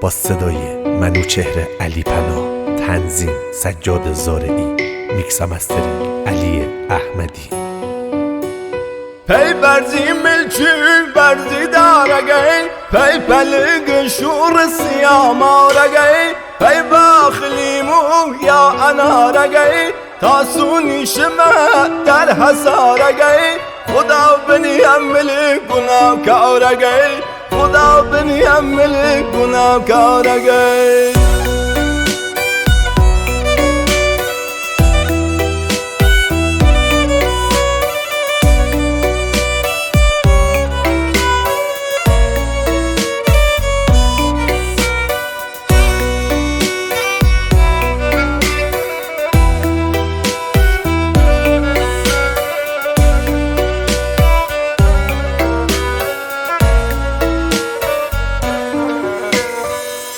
با صدای منوچهر علی پناه، تنظیم سجاد زارعی، میکس مسترینگ علی احمدی. پی برزی ملچی برزی دارگی، پی پلگ شور سیامارگی، پی باخلیمو یا انارگی، تاسونی شما در حسارگی. خدا بنی عمل گناه کارگی، خدا بنی عمل گناه کارگی.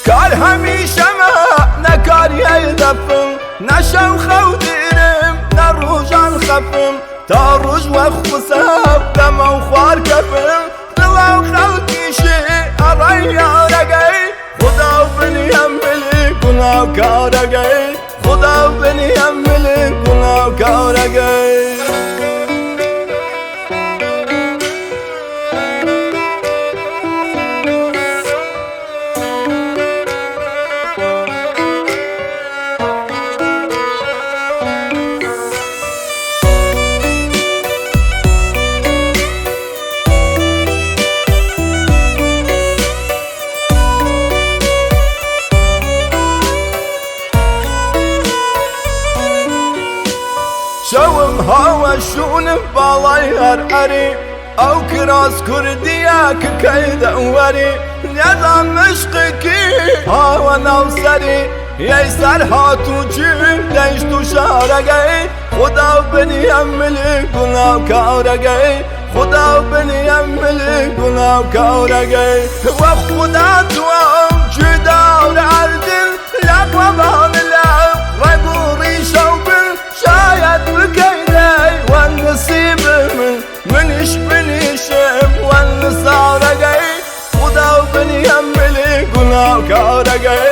کار همیشه ما نکاری دفم، نشم خودیرم نروجان خفم، تا روز وقت بساب دمو خوار کفم، دلو خلقیشی آرای یارگی. خدا بنی عمل گناه کارگی، خدا بنی عمل گناه کارگی. شوم هوا شون بالای هر اری، او کراس کردیا که کید اوری، یادم مشق کی هوا نوسری، یه سر هاتو چیم دیش تو شارگی. خدا بنی عمل گناه کارگی، خدا بنی عمل گناه کارگی. و خدا تو هم جدار عردن لقوان لب رگوری شوبن، شاید بکیدی والنصیب منش بنیشم والنصارگی. خدا بنی عمل گناه کارگی.